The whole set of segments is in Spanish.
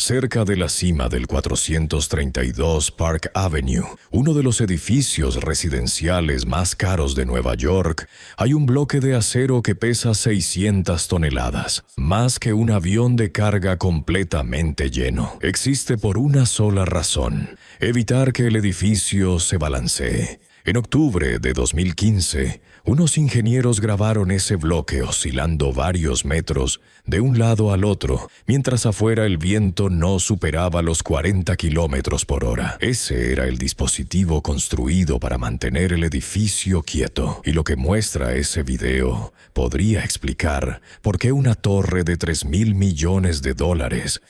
Cerca de la cima del 432 Park Avenue, uno de los edificios residenciales más caros de Nueva York, hay un bloque de acero que pesa 600 toneladas, más que un avión de carga completamente lleno. Existe por una sola razón: evitar que el edificio se balancee. En octubre de 2015, unos ingenieros grabaron ese bloque oscilando varios metros de un lado al otro, mientras afuera el viento no superaba los 40 kilómetros por hora. Ese era el dispositivo construido para mantener el edificio quieto. Y lo que muestra ese video podría explicar por qué una torre de $3,000 millones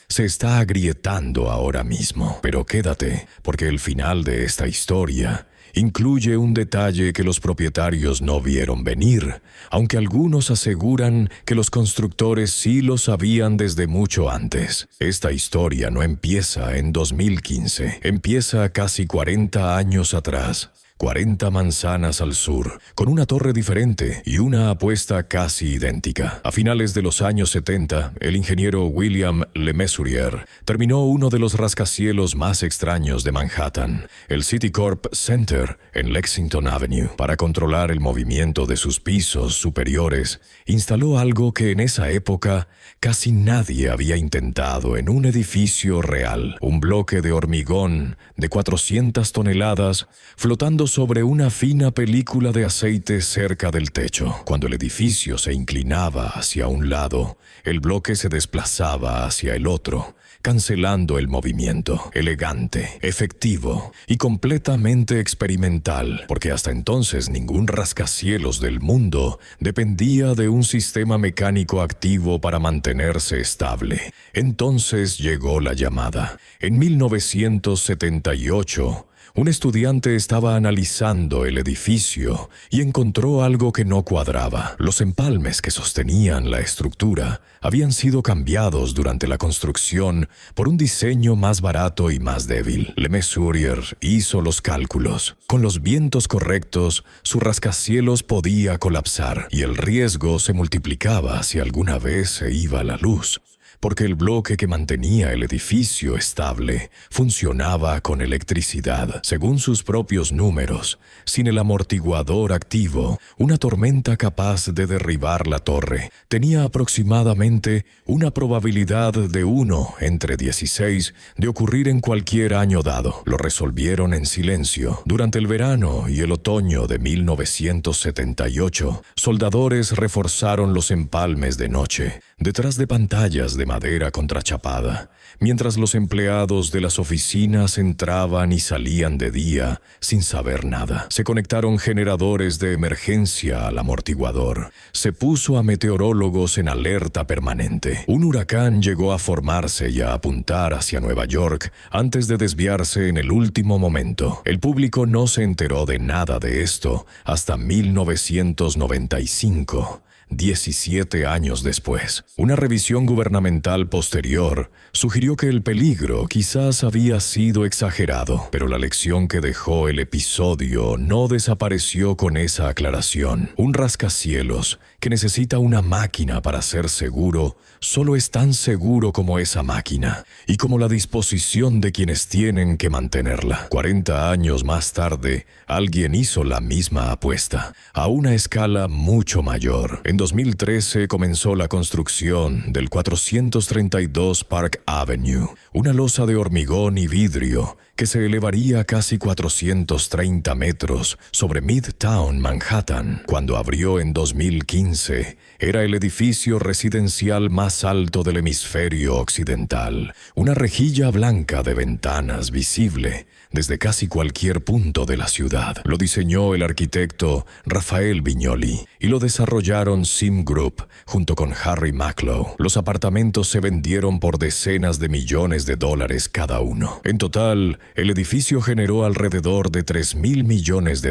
se está agrietando ahora mismo. Pero quédate, porque el final de esta historia incluye un detalle que los propietarios no vieron venir, aunque algunos aseguran que los constructores sí lo sabían desde mucho antes. Esta historia no empieza en 2015, empieza casi 40 años atrás. 40 manzanas al sur, con una torre diferente y una apuesta casi idéntica. A finales de los años 70, el ingeniero William Le Mesurier terminó uno de los rascacielos más extraños de Manhattan, el Citicorp Center en Lexington Avenue. Para controlar el movimiento de sus pisos superiores, instaló algo que en esa época casi nadie había intentado en un edificio real: un bloque de hormigón de 400 toneladas flotando sobre una fina película de aceite cerca del techo. Cuando el edificio se inclinaba hacia un lado, el bloque se desplazaba hacia el otro, cancelando el movimiento. Elegante, efectivo y completamente experimental, porque hasta entonces ningún rascacielos del mundo dependía de un sistema mecánico activo para mantenerse estable. Entonces llegó la llamada. En 1978, un estudiante estaba analizando el edificio y encontró algo que no cuadraba. Los empalmes que sostenían la estructura habían sido cambiados durante la construcción por un diseño más barato y más débil. Le Mesurier hizo los cálculos. Con los vientos correctos, su rascacielos podía colapsar y el riesgo se multiplicaba si alguna vez se iba la luz, porque el bloque que mantenía el edificio estable funcionaba con electricidad. Según sus propios números, sin el amortiguador activo, una tormenta capaz de derribar la torre tenía aproximadamente una probabilidad de 1 entre 16 de ocurrir en cualquier año dado. Lo resolvieron en silencio. Durante el verano y el otoño de 1978, soldadores reforzaron los empalmes de noche, detrás de pantallas de madera contrachapada, mientras los empleados de las oficinas entraban y salían de día sin saber nada. Se conectaron generadores de emergencia al amortiguador. Se puso a meteorólogos en alerta permanente. Un huracán llegó a formarse y a apuntar hacia Nueva York antes de desviarse en el último momento. El público no se enteró de nada de esto hasta 1995. 17 años después. Una revisión gubernamental posterior sugirió que el peligro quizás había sido exagerado, pero la lección que dejó el episodio no desapareció con esa aclaración. Un rascacielos que necesita una máquina para ser seguro solo es tan seguro como esa máquina y como la disposición de quienes tienen que mantenerla. 40 años más tarde, alguien hizo la misma apuesta, a una escala mucho mayor. En 2013 comenzó la construcción del 432 Park Avenue, una losa de hormigón y vidrio que se elevaría casi 430 metros sobre Midtown Manhattan. Cuando abrió en 2015, era el edificio residencial más alto del hemisferio occidental, una rejilla blanca de ventanas visible desde casi cualquier punto de la ciudad. Lo diseñó el arquitecto Rafael Viñoly y lo desarrollaron Sim Group junto con Harry Macklowe. Los apartamentos se vendieron por decenas de millones de dólares cada uno. En total, el edificio generó alrededor de $3,000 millones.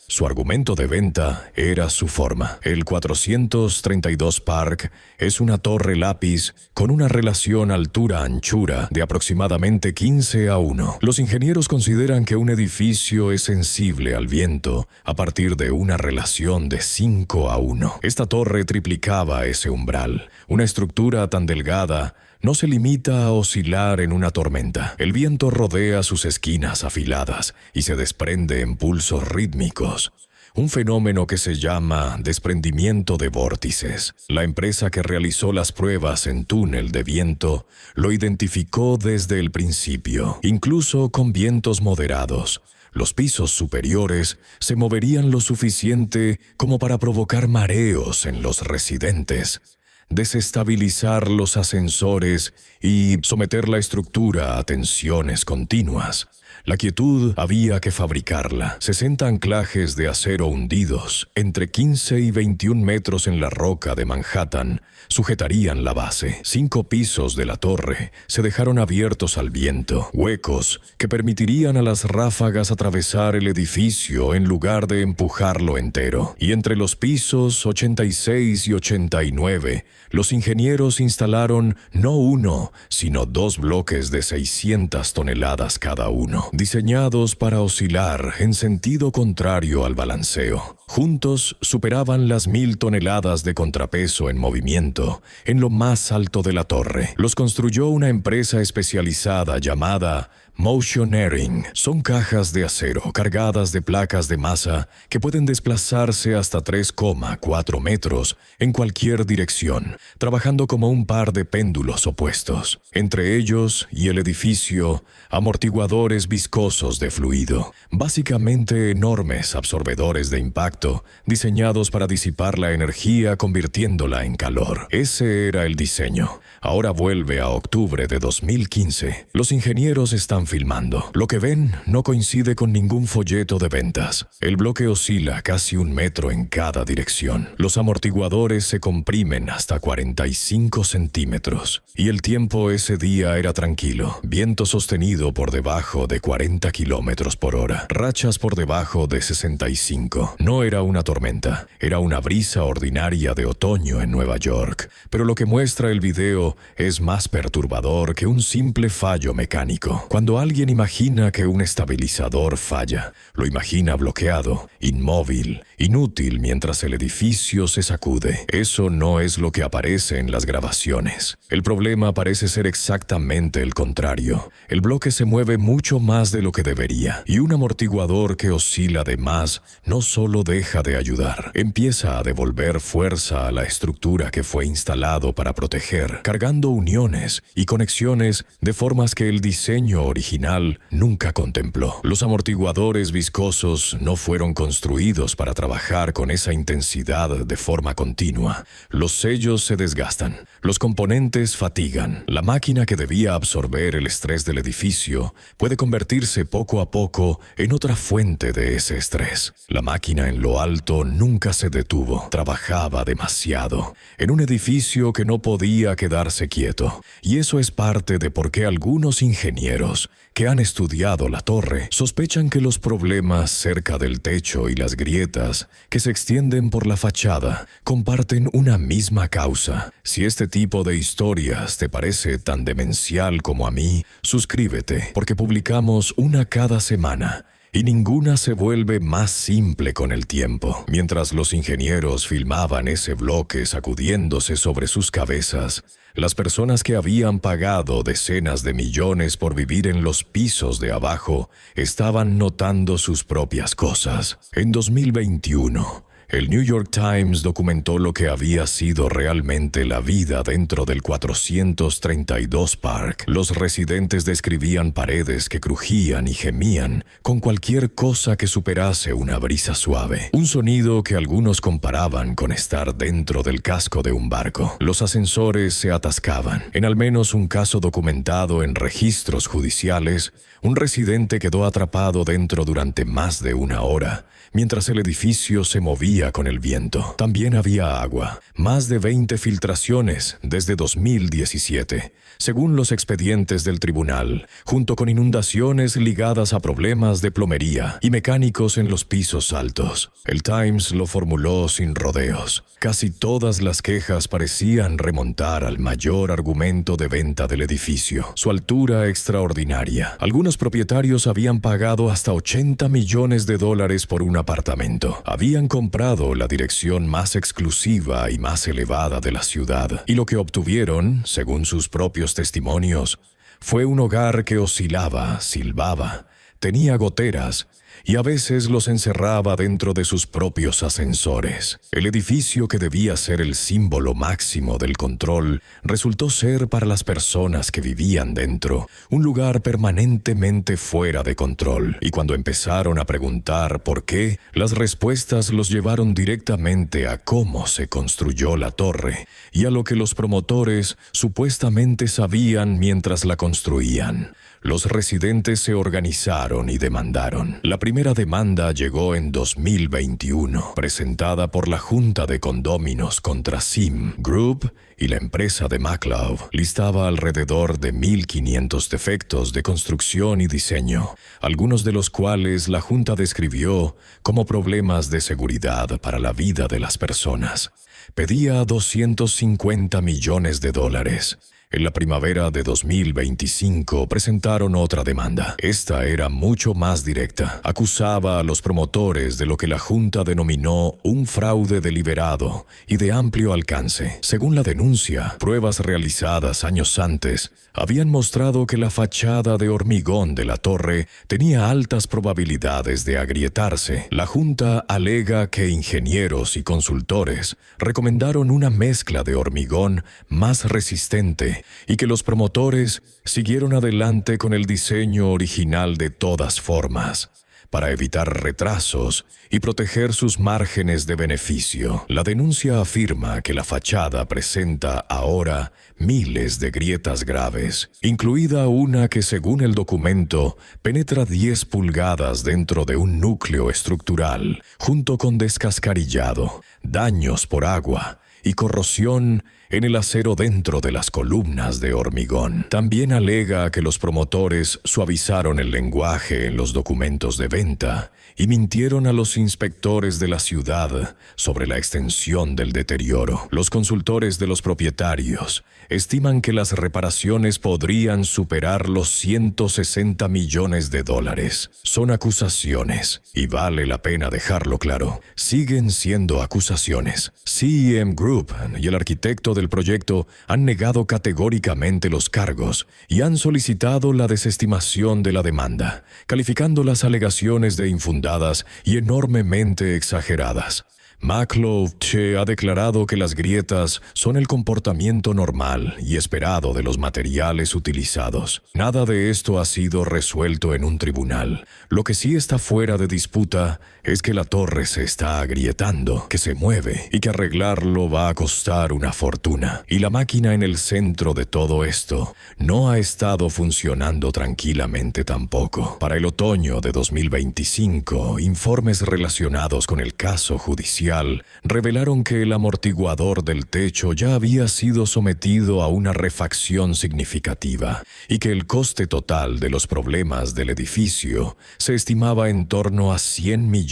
Su argumento de venta era su forma. El 432 Park es una torre lápiz con una relación altura-anchura de aproximadamente 15:1. Los ingenieros consideran que un edificio es sensible al viento a partir de una relación de 5:1. Esta torre triplicaba ese umbral. Una estructura tan delgada no se limita a oscilar en una tormenta. El viento rodea sus esquinas afiladas y se desprende en pulsos rítmicos. Un fenómeno que se llama desprendimiento de vórtices. La empresa que realizó las pruebas en túnel de viento lo identificó desde el principio, incluso con vientos moderados. Los pisos superiores se moverían lo suficiente como para provocar mareos en los residentes, desestabilizar los ascensores y someter la estructura a tensiones continuas. La quietud había que fabricarla. 60 anclajes de acero hundidos, entre 15 y 21 metros en la roca de Manhattan, sujetarían la base. 5 pisos de la torre se dejaron abiertos al viento, huecos que permitirían a las ráfagas atravesar el edificio en lugar de empujarlo entero. Y entre los pisos 86 y 89, los ingenieros instalaron no uno, sino 2 bloques de 600 toneladas cada uno, diseñados para oscilar en sentido contrario al balanceo. Juntos superaban las 1000 toneladas de contrapeso en movimiento en lo más alto de la torre. Los construyó una empresa especializada llamada Motioneering. Son cajas de acero cargadas de placas de masa que pueden desplazarse hasta 3,4 metros en cualquier dirección, trabajando como un par de péndulos opuestos. Entre ellos y el edificio, amortiguadores viscosos de fluido, básicamente enormes absorbedores de impacto, diseñados para disipar la energía convirtiéndola en calor. Ese era el diseño. Ahora vuelve a octubre de 2015. Los ingenieros están filmando. Lo que ven no coincide con ningún folleto de ventas. El bloque oscila casi 1 metro en cada dirección. Los amortiguadores se comprimen hasta 45 centímetros. Y el tiempo ese día era tranquilo. Viento sostenido por debajo de 40 kilómetros por hora. Rachas por debajo de 65. No era una tormenta. Era una brisa ordinaria de otoño en Nueva York. Pero lo que muestra el video es más perturbador que un simple fallo mecánico. Cuando alguien imagina que un estabilizador falla, lo imagina bloqueado, inmóvil, inútil mientras el edificio se sacude. Eso no es lo que aparece en las grabaciones. El problema parece ser exactamente el contrario. El bloque se mueve mucho más de lo que debería, y un amortiguador que oscila de más no solo deja de ayudar, empieza a devolver fuerza a la estructura que fue instalado para proteger, cargando uniones y conexiones de formas que el diseño original nunca contempló. Los amortiguadores viscosos no fueron construidos para trabajar con esa intensidad de forma continua. Los sellos se desgastan, los componentes fatigan. La máquina que debía absorber el estrés del edificio puede convertirse poco a poco en otra fuente de ese estrés. La máquina en lo alto nunca se detuvo, trabajaba demasiado, en un edificio que no podía quedarse quieto. Y eso es parte de por qué algunos ingenieros que han estudiado la torre sospechan que los problemas cerca del techo y las grietas que se extienden por la fachada comparten una misma causa. Si este tipo de historias te parece tan demencial como a mí, suscríbete, porque publicamos una cada semana. Y ninguna se vuelve más simple con el tiempo. Mientras los ingenieros filmaban ese bloque sacudiéndose sobre sus cabezas, las personas que habían pagado decenas de millones por vivir en los pisos de abajo estaban notando sus propias cosas. En 2021, el New York Times documentó lo que había sido realmente la vida dentro del 432 Park. Los residentes describían paredes que crujían y gemían con cualquier cosa que superase una brisa suave. Un sonido que algunos comparaban con estar dentro del casco de un barco. Los ascensores se atascaban. En al menos un caso documentado en registros judiciales, un residente quedó atrapado dentro durante más de 1 hora, mientras el edificio se movía con el viento. También había agua, más de 20 filtraciones desde 2017, según los expedientes del tribunal, junto con inundaciones ligadas a problemas de plomería y mecánicos en los pisos altos. El Times lo formuló sin rodeos. Casi todas las quejas parecían remontar al mayor argumento de venta del edificio, su altura extraordinaria. Algunos propietarios habían pagado hasta $80 millones por un apartamento. Habían comprado buscado la dirección más exclusiva y más elevada de la ciudad, y lo que obtuvieron, según sus propios testimonios, fue un hogar que oscilaba, silbaba, tenía goteras, y a veces los encerraba dentro de sus propios ascensores. El edificio que debía ser el símbolo máximo del control resultó ser para las personas que vivían dentro un lugar permanentemente fuera de control. Y cuando empezaron a preguntar por qué, las respuestas los llevaron directamente a cómo se construyó la torre y a lo que los promotores supuestamente sabían mientras la construían. Los residentes se organizaron y demandaron. La primera demanda llegó en 2021, presentada por la Junta de Condóminos contra Sim Group y la empresa de McLeod. Listaba alrededor de 1.500 defectos de construcción y diseño, algunos de los cuales la Junta describió como problemas de seguridad para la vida de las personas. Pedía $250 millones. En la primavera de 2025 presentaron otra demanda. Esta era mucho más directa. Acusaba a los promotores de lo que la Junta denominó un fraude deliberado y de amplio alcance. Según la denuncia, pruebas realizadas años antes habían mostrado que la fachada de hormigón de la torre tenía altas probabilidades de agrietarse. La Junta alega que ingenieros y consultores recomendaron una mezcla de hormigón más resistente y que los promotores siguieron adelante con el diseño original de todas formas, para evitar retrasos y proteger sus márgenes de beneficio. La denuncia afirma que la fachada presenta ahora miles de grietas graves, incluida una que, según el documento, penetra 10 pulgadas dentro de un núcleo estructural, junto con descascarillado, daños por agua y corrosión en el acero dentro de las columnas de hormigón. También alega que los promotores suavizaron el lenguaje en los documentos de venta y mintieron a los inspectores de la ciudad sobre la extensión del deterioro. Los consultores de los propietarios estiman que las reparaciones podrían superar los $160 millones. Son acusaciones, y vale la pena dejarlo claro. Siguen siendo acusaciones. CEM Group y el arquitecto del proyecto han negado categóricamente los cargos y han solicitado la desestimación de la demanda, calificando las alegaciones de infundadas y enormemente exageradas. McLeod ha declarado que las grietas son el comportamiento normal y esperado de los materiales utilizados. Nada de esto ha sido resuelto en un tribunal. Lo que sí está fuera de disputa es que la torre se está agrietando, que se mueve y que arreglarlo va a costar una fortuna. Y la máquina en el centro de todo esto no ha estado funcionando tranquilamente tampoco. Para el otoño de 2025, informes relacionados con el caso judicial revelaron que el amortiguador del techo ya había sido sometido a una refacción significativa y que el coste total de los problemas del edificio se estimaba en torno a $100 millones.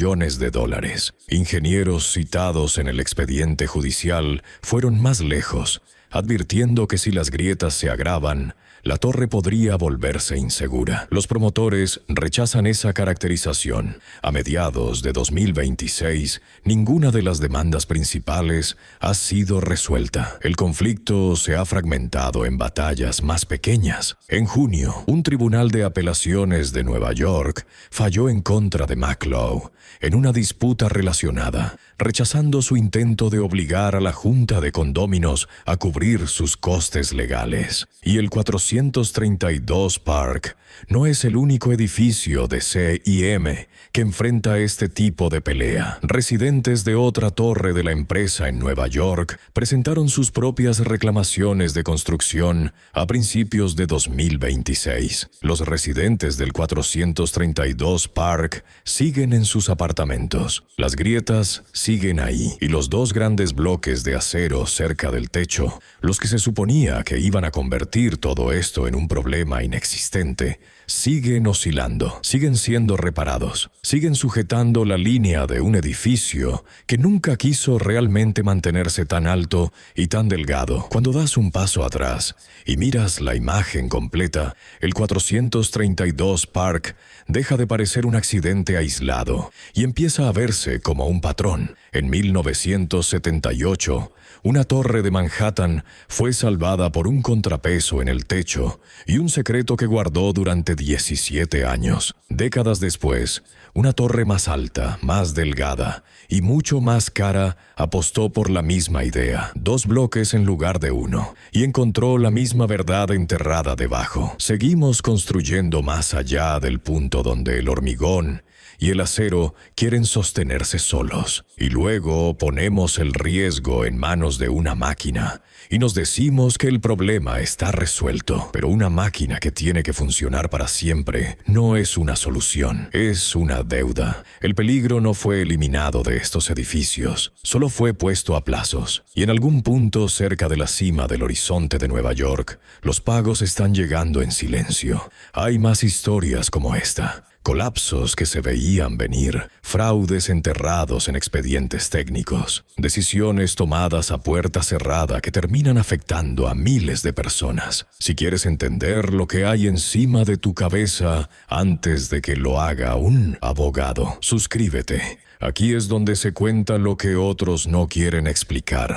Ingenieros citados en el expediente judicial fueron más lejos, advirtiendo que si las grietas se agravan, la torre podría volverse insegura. Los promotores rechazan esa caracterización. A mediados de 2026, ninguna de las demandas principales ha sido resuelta. El conflicto se ha fragmentado en batallas más pequeñas. En junio, un tribunal de apelaciones de Nueva York falló en contra de McLeod en una disputa relacionada, rechazando su intento de obligar a la Junta de Condóminos a cubrir sus costes legales. Y el 432 Park no es el único edificio de CIM que enfrenta este tipo de pelea. Residentes de otra torre de la empresa en Nueva York presentaron sus propias reclamaciones de construcción a principios de 2026. Los residentes del 432 Park siguen en sus apartamentos. Las grietas siguen ahí y los dos grandes bloques de acero cerca del techo, los que se suponía que iban a convertir todo esto en un problema inexistente, siguen oscilando, siguen siendo reparados, siguen sujetando la línea de un edificio que nunca quiso realmente mantenerse tan alto y tan delgado. Cuando das un paso atrás y miras la imagen completa, el 432 Park deja de parecer un accidente aislado y empieza a verse como un patrón. En 1978, una torre de Manhattan fue salvada por un contrapeso en el techo y un secreto que guardó durante 17 años. Décadas después, una torre más alta, más delgada y mucho más cara apostó por la misma idea, 2 bloques en lugar de 1, y encontró la misma verdad enterrada debajo. Seguimos construyendo más allá del punto donde el hormigón y el acero quieren sostenerse solos. Y luego ponemos el riesgo en manos de una máquina y nos decimos que el problema está resuelto. Pero una máquina que tiene que funcionar para siempre no es una solución, es una deuda. El peligro no fue eliminado de estos edificios, solo fue puesto a plazos. Y en algún punto cerca de la cima del horizonte de Nueva York, los pagos están llegando en silencio. Hay más historias como esta. Colapsos que se veían venir, fraudes enterrados en expedientes técnicos, decisiones tomadas a puerta cerrada que terminan afectando a miles de personas. Si quieres entender lo que hay encima de tu cabeza antes de que lo haga un abogado, suscríbete. Aquí es donde se cuenta lo que otros no quieren explicar.